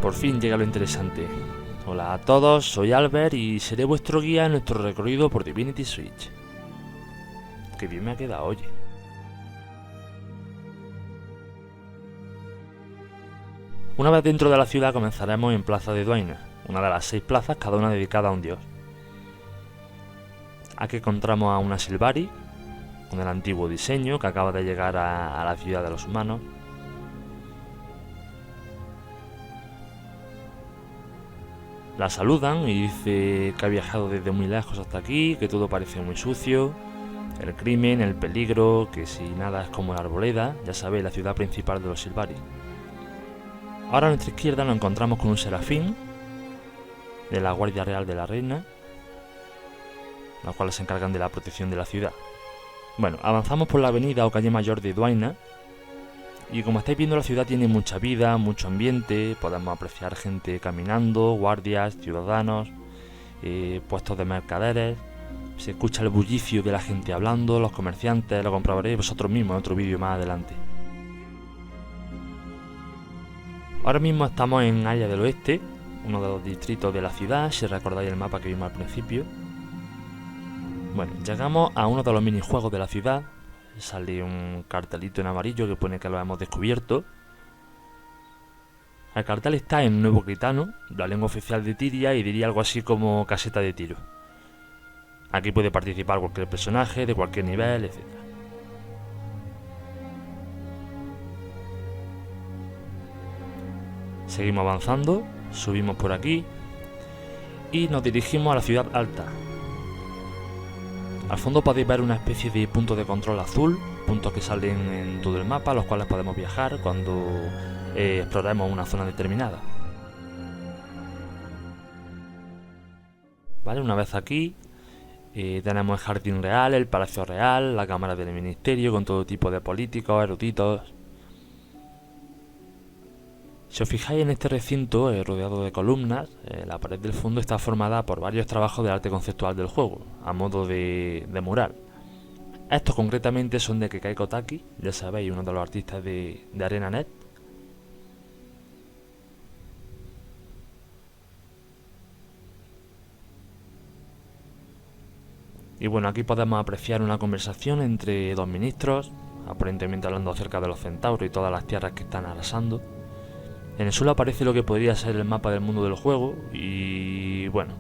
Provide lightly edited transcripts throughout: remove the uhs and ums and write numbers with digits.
por fin llega lo interesante. Hola a todos, soy Albert y seré vuestro guía en nuestro recorrido por Divinity Switch. Qué bien me ha quedado, oye. Una vez dentro de la ciudad comenzaremos en Plaza de Dwaina, una de las 6 plazas, cada una dedicada a un dios. Aquí encontramos a una Sylvari, con el antiguo diseño que acaba de llegar a la ciudad de los humanos. La saludan y dice que ha viajado desde muy lejos hasta aquí, que todo parece muy sucio, el crimen, el peligro, que si nada es como la arboleda, ya sabéis, la ciudad principal de los Sylvari. Ahora a nuestra izquierda nos encontramos con un serafín de la Guardia Real de la Reina, los cuales se encargan de la protección de la ciudad. Bueno, avanzamos por la avenida o calle mayor de Dwaina y como estáis viendo la ciudad tiene mucha vida, mucho ambiente, podemos apreciar gente caminando, guardias, ciudadanos, puestos de mercaderes, se escucha el bullicio de la gente hablando, los comerciantes, lo comprobaréis vosotros mismos en otro vídeo más adelante. Ahora mismo estamos en Haya del Oeste, uno de los distritos de la ciudad, si recordáis el mapa que vimos al principio. Bueno, llegamos a uno de los minijuegos de la ciudad, sale un cartelito en amarillo que pone que lo hemos descubierto. El cartel está en nuevo gitano, la lengua oficial de Tyria, y diría algo así como caseta de tiro. Aquí puede participar cualquier personaje, de cualquier nivel, etc. Seguimos avanzando, subimos por aquí y nos dirigimos a la ciudad alta. Al fondo podéis ver una especie de punto de control azul, puntos que salen en todo el mapa, los cuales podemos viajar cuando exploremos una zona determinada. Vale, una vez aquí tenemos el Jardín Real, el Palacio Real, la Cámara del Ministerio con todo tipo de políticos, eruditos. Si os fijáis en este recinto rodeado de columnas, la pared del fondo está formada por varios trabajos de arte conceptual del juego, a modo de mural. Estos concretamente son de Kekai Kotaki, ya sabéis, uno de los artistas de ArenaNet. Y bueno, aquí podemos apreciar una conversación entre dos ministros, aparentemente hablando acerca de los centauros y todas las tierras que están arrasando. En el suelo aparece lo que podría ser el mapa del mundo del juego y bueno,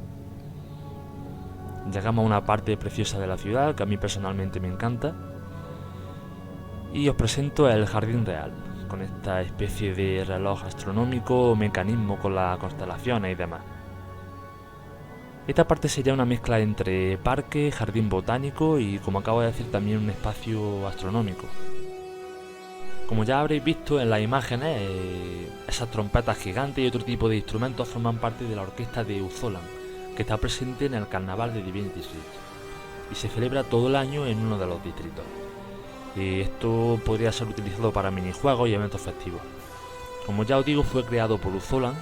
llegamos a una parte preciosa de la ciudad que a mí personalmente me encanta y os presento el Jardín Real, con esta especie de reloj astronómico o mecanismo con las constelaciones y demás. Esta parte sería una mezcla entre parque, jardín botánico y, como acabo de decir, también un espacio astronómico. Como ya habréis visto en las imágenes, esas trompetas gigantes y otro tipo de instrumentos forman parte de la orquesta de Uzolan, que está presente en el carnaval de Divinity Switch y se celebra todo el año en uno de los distritos. Esto podría ser utilizado para minijuegos y eventos festivos. Como ya os digo, fue creado por Uzolan,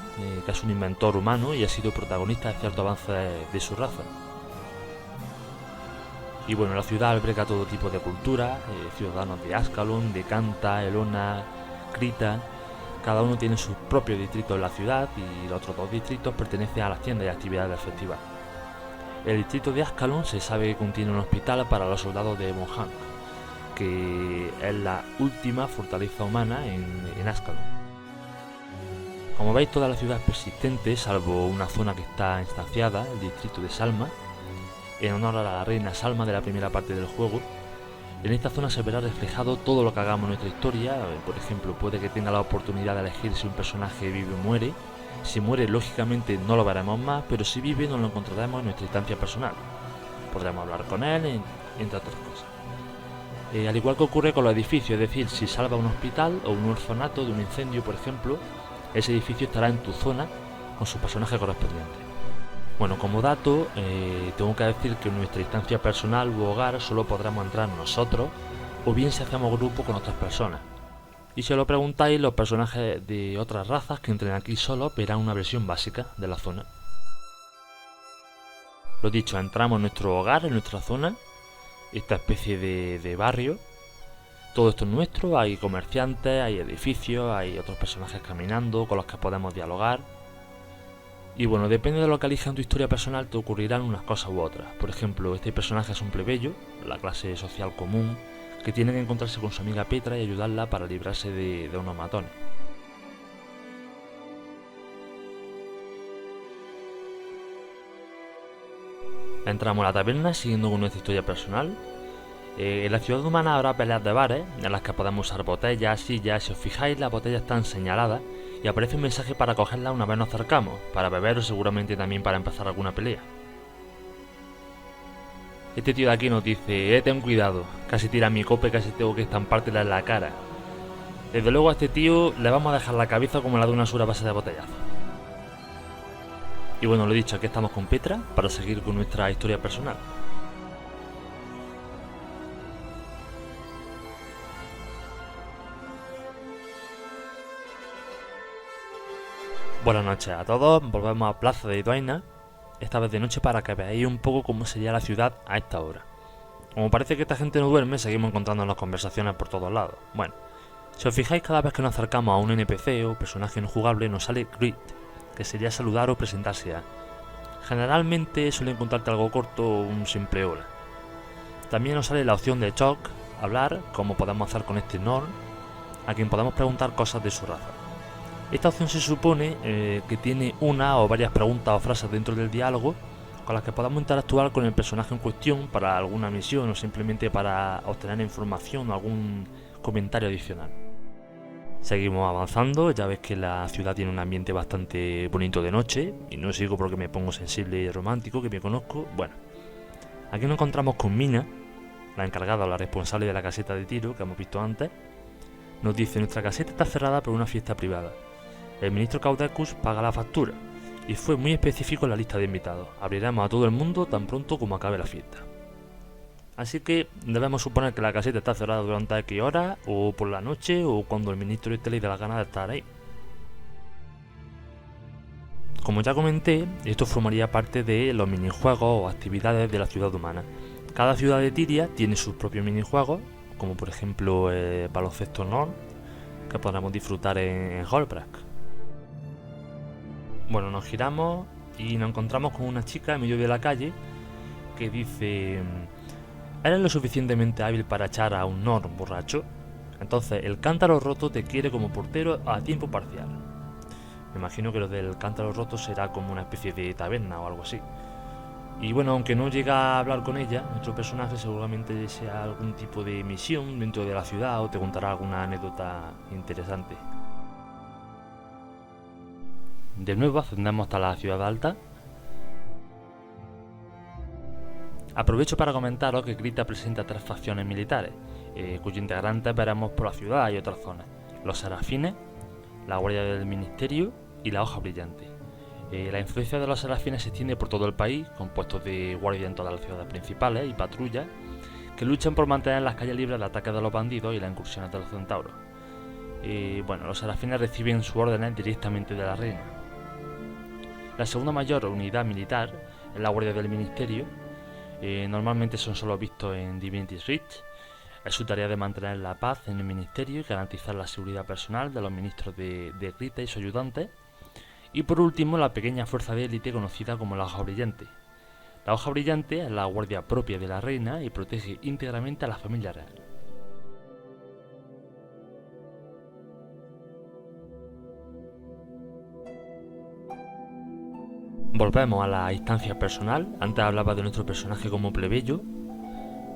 que es un inventor humano y ha sido protagonista de ciertos avances de su raza. Y bueno, la ciudad alberga todo tipo de cultura, ciudadanos de Ascalon, de Canta, Elona, Krita. Cada uno tiene sus propios distritos en la ciudad y los otros 2 distritos pertenecen a las tiendas y actividades del festival. El distrito de Ascalon se sabe que contiene un hospital para los soldados de Von Hank, que es la última fortaleza humana en Ascalon. Como veis, toda la ciudad es persistente, salvo una zona que está instanciada, el distrito de Salma, en honor a la reina Salma de la primera parte del juego. En esta zona se verá reflejado todo lo que hagamos en nuestra historia. Por ejemplo, puede que tenga la oportunidad de elegir si un personaje vive o muere. Si muere, lógicamente no lo veremos más, pero si vive nos lo encontraremos en nuestra instancia personal. Podremos hablar con él, entre otras cosas. Al igual que ocurre con los edificios, es decir, si salva un hospital o un orfanato de un incendio, por ejemplo, ese edificio estará en tu zona con su personaje correspondiente. Bueno, como dato, tengo que decir que en nuestra instancia personal u hogar solo podremos entrar nosotros o bien si hacemos grupo con otras personas. Y si os lo preguntáis, los personajes de otras razas que entren aquí solos verán una versión básica de la zona. Lo dicho, entramos en nuestro hogar, en nuestra zona, esta especie de barrio. Todo esto es nuestro, hay comerciantes, hay edificios, hay otros personajes caminando con los que podemos dialogar. Y bueno, depende de lo que elijas en tu historia personal, te ocurrirán unas cosas u otras. Por ejemplo, este personaje es un plebeyo, la clase social común, que tiene que encontrarse con su amiga Petra y ayudarla para librarse de unos matones. Entramos a la taberna siguiendo con nuestra historia personal. En la ciudad humana habrá peleas de bares en las que podemos usar botellas, sillas. Si os fijáis, las botellas están señaladas y aparece un mensaje para cogerlas una vez nos acercamos, para beber o seguramente también para empezar alguna pelea. Este tío de aquí nos dice, ten cuidado, casi tira mi copa y casi tengo que estampártela en la cara. Desde luego a este tío le vamos a dejar la cabeza como la de una sura base de botellazo. Y bueno, lo dicho, aquí estamos con Petra para seguir con nuestra historia personal. Buenas noches a todos, volvemos a Plaza de Duaina, esta vez de noche para que veáis un poco cómo sería la ciudad a esta hora. Como parece que esta gente no duerme, seguimos encontrándonos conversaciones por todos lados. Bueno, si os fijáis, cada vez que nos acercamos a un NPC o personaje no jugable nos sale greet, que sería saludar o presentarse a. Generalmente suele encontrarte algo corto o un simple hola. También nos sale la opción de talk, hablar, como podemos hacer con este Norn, a quien podemos preguntar cosas de su raza. Esta opción se supone que tiene una o varias preguntas o frases dentro del diálogo con las que podamos interactuar con el personaje en cuestión para alguna misión o simplemente para obtener información o algún comentario adicional. Seguimos avanzando, ya ves que la ciudad tiene un ambiente bastante bonito de noche, y no sigo porque me pongo sensible y romántico, que me conozco. Bueno, aquí nos encontramos con Mina, la encargada o la responsable de la caseta de tiro que hemos visto antes. Nos dice, nuestra caseta está cerrada por una fiesta privada. El ministro Caudecus paga la factura, y fue muy específico en la lista de invitados. Abriremos a todo el mundo tan pronto como acabe la fiesta. Así que debemos suponer que la caseta está cerrada durante X horas, o por la noche, o cuando el ministro le dé la gana de estar ahí. Como ya comenté, esto formaría parte de los minijuegos o actividades de la ciudad humana. Cada ciudad de Tyria tiene sus propios minijuegos, como por ejemplo baloncesto Norn, que podremos disfrutar en Holbrack. Bueno, nos giramos y nos encontramos con una chica en medio de la calle que dice, ¿eres lo suficientemente hábil para echar a un Norn borracho? Entonces el cántaro roto te quiere como portero a tiempo parcial. Me imagino que lo del cántaro roto será como una especie de taberna o algo así. Y bueno, aunque no llega a hablar con ella, nuestro personaje seguramente sea algún tipo de misión dentro de la ciudad o te contará alguna anécdota interesante. De nuevo ascendemos hasta la ciudad alta. Aprovecho para comentaros que Krita presenta 3 facciones militares, cuyos integrantes veremos por la ciudad y otras zonas. Los serafines, la guardia del ministerio y la hoja brillante. La influencia de los serafines se extiende por todo el país, compuestos de guardias en todas las ciudades principales y patrullas, que luchan por mantener las calles libres de ataques de los bandidos y las incursiones de los centauros. Bueno, los serafines reciben sus órdenes directamente de la reina. La segunda mayor unidad militar es la guardia del ministerio. Normalmente son solo vistos en Divinity's Reach. Es su tarea de mantener la paz en el ministerio y garantizar la seguridad personal de los ministros de Krita y sus ayudantes. Y por último, la pequeña fuerza de élite conocida como la hoja brillante. La hoja brillante es la guardia propia de la reina y protege íntegramente a la familia real. Volvemos a la instancia personal. Antes hablaba de nuestro personaje como plebeyo,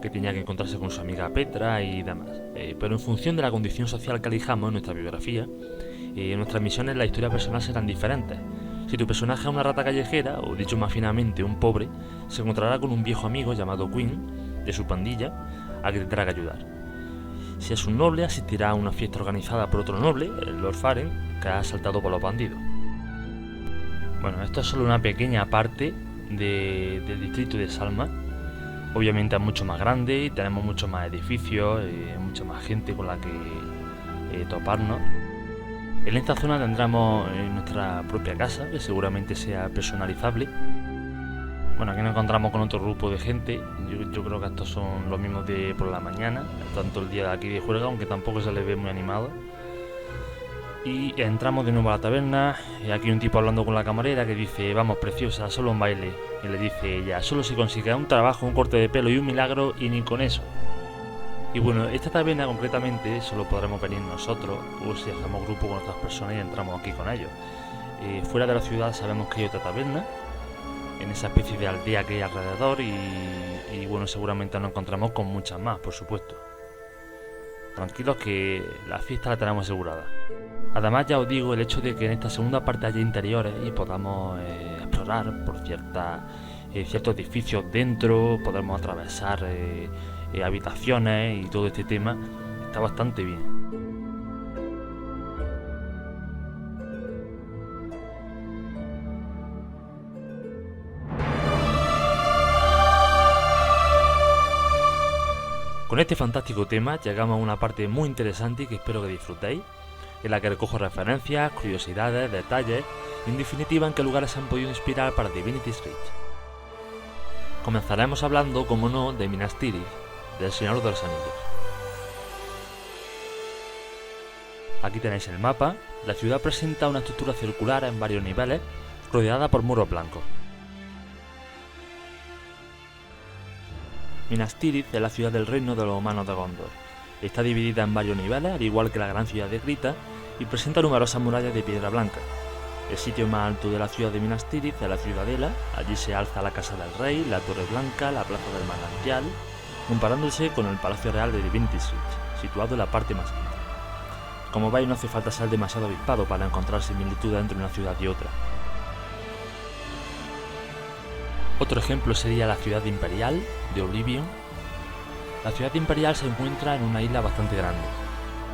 que tenía que encontrarse con su amiga Petra y demás. Pero en función de la condición social que elijamos en nuestra biografía, en nuestras misiones la historia personal serán diferentes. Si tu personaje es una rata callejera, o dicho más finamente, un pobre, se encontrará con un viejo amigo llamado Quinn, de su pandilla, al que tendrá que ayudar. Si es un noble, asistirá a una fiesta organizada por otro noble, el Lord Faren, que ha asaltado por los bandidos. Bueno, esto es solo una pequeña parte del distrito de Salma. Obviamente es mucho más grande y tenemos muchos más edificios, mucha más gente con la que toparnos. En esta zona tendremos nuestra propia casa, que seguramente sea personalizable. Bueno, aquí nos encontramos con otro grupo de gente. Yo creo que estos son los mismos de por la mañana, tanto el día de aquí de juerga, aunque tampoco se les ve muy animado. Y entramos de nuevo a la taberna, y aquí un tipo hablando con la camarera que dice: vamos preciosa, solo un baile. Y le dice ella: solo si consigue un trabajo, un corte de pelo y un milagro, y ni con eso. Y bueno, esta taberna concretamente solo podremos venir nosotros o si hacemos grupo con otras personas y entramos aquí con ellos. Fuera de la ciudad sabemos que hay otra taberna, en esa especie de aldea que hay alrededor, y bueno, seguramente nos encontramos con muchas más, por supuesto. Tranquilos que la fiesta la tenemos asegurada. Además, ya os digo, el hecho de que en esta segunda parte haya interiores y podamos explorar por ciertos edificios dentro, podemos atravesar habitaciones y todo este tema, está bastante bien. Con este fantástico tema llegamos a una parte muy interesante que espero que disfrutéis, en la que recojo referencias, curiosidades, detalles y en definitiva en qué lugares se han podido inspirar para Divinity's Reach. Comenzaremos hablando, como no, de Minas Tirith, del Señor de los Anillos. Aquí tenéis el mapa. La ciudad presenta una estructura circular en varios niveles, rodeada por muros blancos. Minas Tirith es la ciudad del reino de los humanos de Gondor. Está dividida en varios niveles, al igual que la gran ciudad de Krita, y presenta numerosas murallas de piedra blanca. El sitio más alto de la ciudad de Minas Tirith es la Ciudadela. Allí se alza la Casa del Rey, la Torre Blanca, la Plaza del Manantial, comparándose con el Palacio Real de Divinity's Reach, situado en la parte más alta. Como veis, no hace falta ser demasiado avispado para encontrar similitudes entre una ciudad y otra. Otro ejemplo sería la ciudad imperial de Oblivion. La ciudad imperial se encuentra en una isla bastante grande.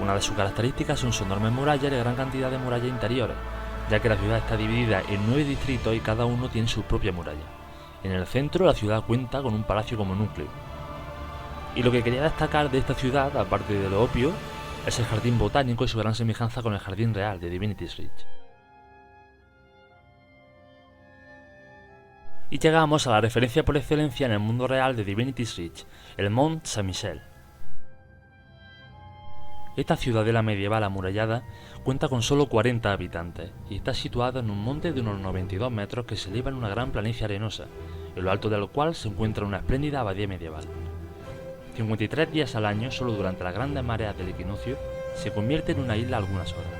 Una de sus características son sus enormes murallas y la gran cantidad de murallas interiores, ya que la ciudad está dividida en 9 distritos y cada uno tiene su propia muralla. En el centro, la ciudad cuenta con un palacio como núcleo. Y lo que quería destacar de esta ciudad, aparte de lo obvio, es el jardín botánico y su gran semejanza con el jardín real de Divinity's Reach. Y llegamos a la referencia por excelencia en el mundo real de Divinity's Reach, el Mont Saint-Michel. Esta ciudadela medieval amurallada cuenta con solo 40 habitantes y está situada en un monte de unos 92 metros que se eleva en una gran planicie arenosa, en lo alto del cual se encuentra una espléndida abadía medieval. 53 días al año, solo durante las grandes mareas del equinoccio, se convierte en una isla algunas horas.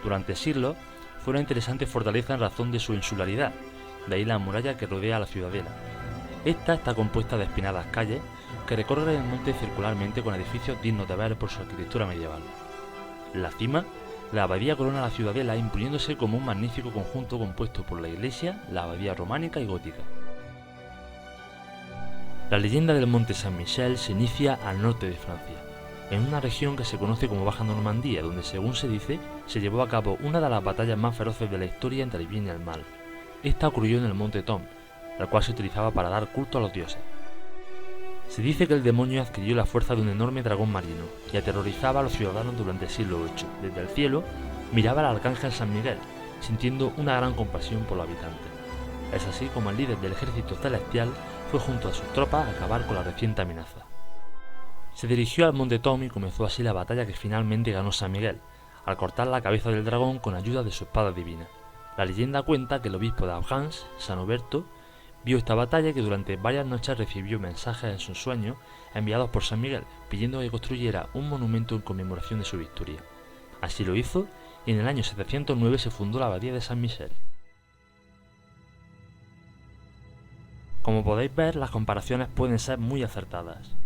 Durante siglos fue una interesante fortaleza en razón de su insularidad, de ahí la muralla que rodea la ciudadela. Esta está compuesta de espinadas calles que recorren el monte circularmente con edificios dignos de ver por su arquitectura medieval. En la cima, la abadía corona la ciudadela imponiéndose como un magnífico conjunto compuesto por la iglesia, la abadía románica y gótica. La leyenda del monte Saint-Michel se inicia al norte de Francia, en una región que se conoce como Baja Normandía, donde según se dice, se llevó a cabo una de las batallas más feroces de la historia entre el bien y el mal. Esta ocurrió en el monte Tom, el cual se utilizaba para dar culto a los dioses. Se dice que el demonio adquirió la fuerza de un enorme dragón marino y aterrorizaba a los ciudadanos durante el siglo VIII. Desde el cielo miraba al arcángel San Miguel, sintiendo una gran compasión por los habitantes. Es así como el líder del ejército celestial fue junto a sus tropas a acabar con la reciente amenaza. Se dirigió al monte Tom y comenzó así la batalla que finalmente ganó San Miguel, al cortar la cabeza del dragón con ayuda de su espada divina. La leyenda cuenta que el obispo de Abgans, San Huberto, vio esta batalla y que durante varias noches recibió mensajes en sus sueños enviados por San Miguel, pidiendo que construyera un monumento en conmemoración de su victoria. Así lo hizo, y en el año 709 se fundó la abadía de San Michel. Como podéis ver, las comparaciones pueden ser muy acertadas.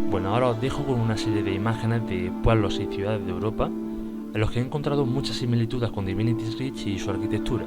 Bueno, ahora os dejo con una serie de imágenes de pueblos y ciudades de Europa, en los que he encontrado muchas similitudes con Divinity's Reach y su arquitectura.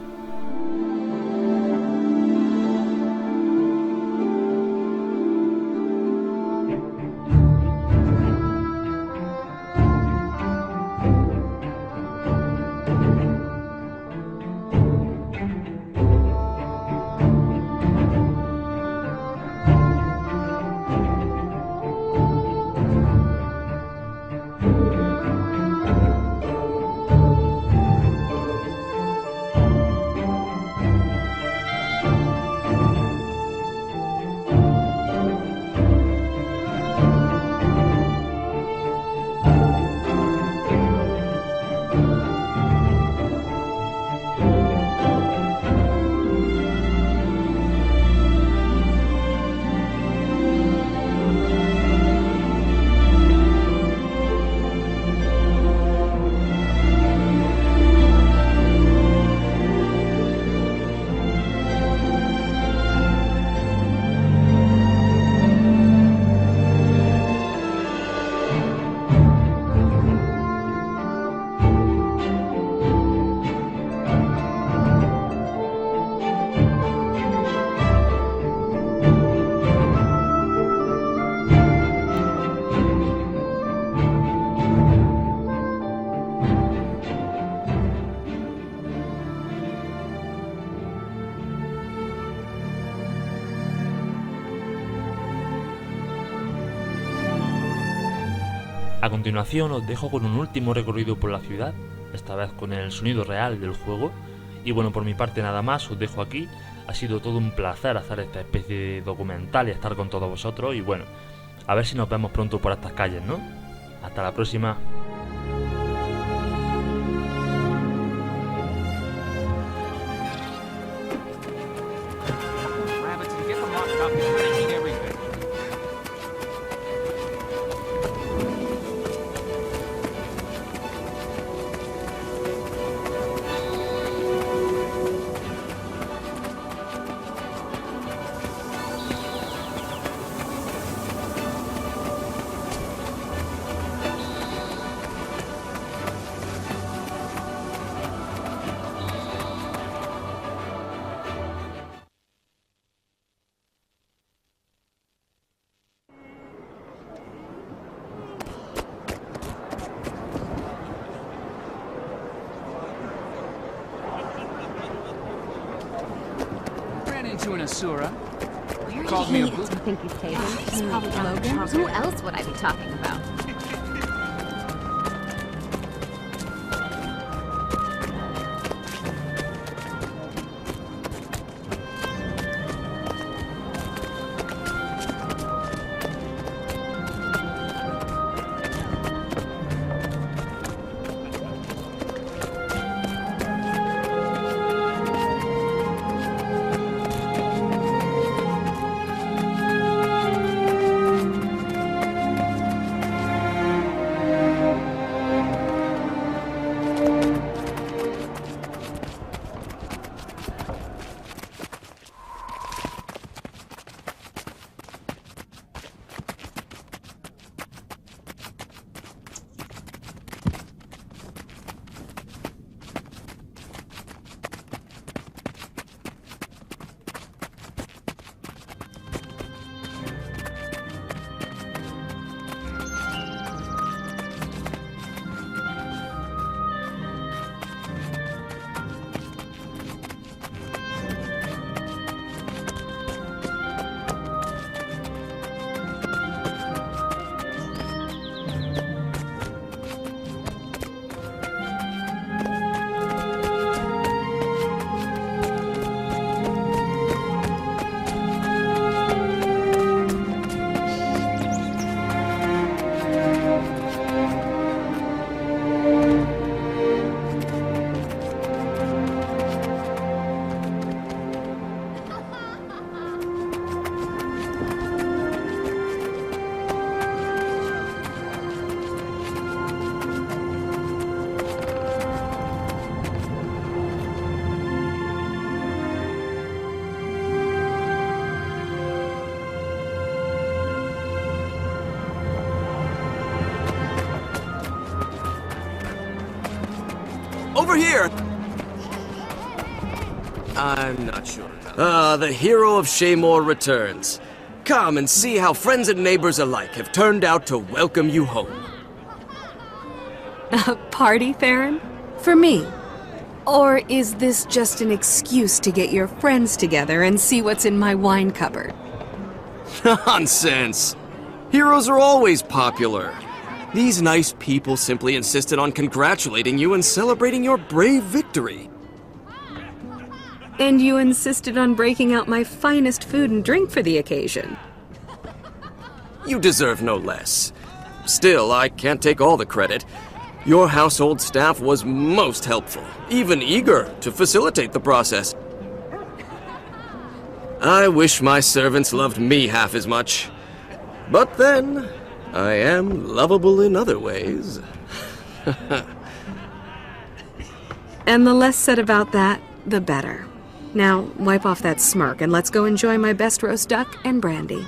A continuación os dejo con un último recorrido por la ciudad, esta vez con el sonido real del juego. Y bueno, por mi parte nada más, os dejo aquí. Ha sido todo un placer hacer esta especie de documental y estar con todos vosotros. Y bueno, a ver si nos vemos pronto por estas calles, ¿no? Hasta la próxima. To an Asura. Where Called me a do you think he's taken? He's probably down Logan? Charles. Who else would I be talking about? Over here! I'm not sure. The hero of Shaymore returns. Come and see how friends and neighbors alike have turned out to welcome you home. A party, Farron? For me? Or is this just an excuse to get your friends together and see what's in my wine cupboard? Nonsense! Heroes are always popular. These nice people simply insisted on congratulating you and celebrating your brave victory. And you insisted on breaking out my finest food and drink for the occasion. You deserve no less. Still, I can't take all the credit. Your household staff was most helpful, even eager to facilitate the process. I wish my servants loved me half as much. But then, I am lovable in other ways. And the less said about that, the better. Now, wipe off that smirk and let's go enjoy my best roast duck and brandy.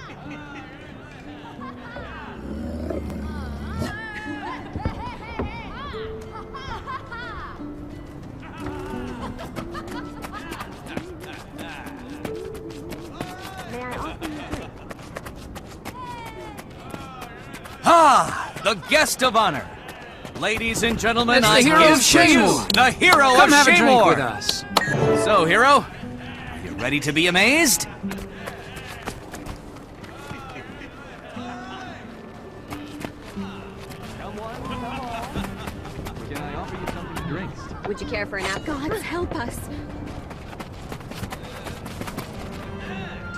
Ah, the guest of honor. Ladies and gentlemen, It's the I hero give of for you Shaymore. the hero Come of have a drink Shaymore. with us. So, hero, are you ready to be amazed? Tell Would you care for an apple? Gods help us.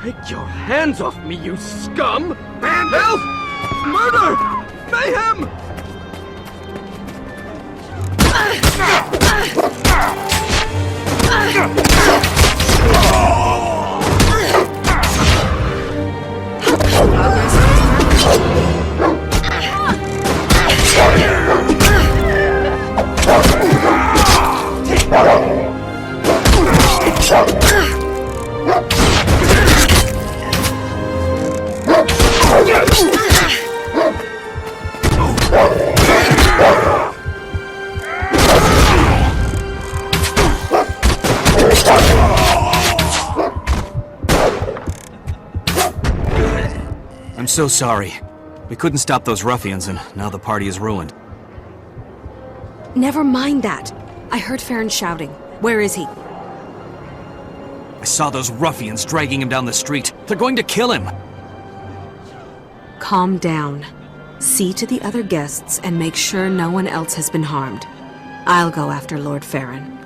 Take your hands off me, you scum! Help! Murder! Mayhem! I'm so sorry. We couldn't stop those ruffians, and now the party is ruined. Never mind that. I heard Farron shouting. Where is he? I saw those ruffians dragging him down the street. They're going to kill him! Calm down. See to the other guests and make sure no one else has been harmed. I'll go after Lord Farron.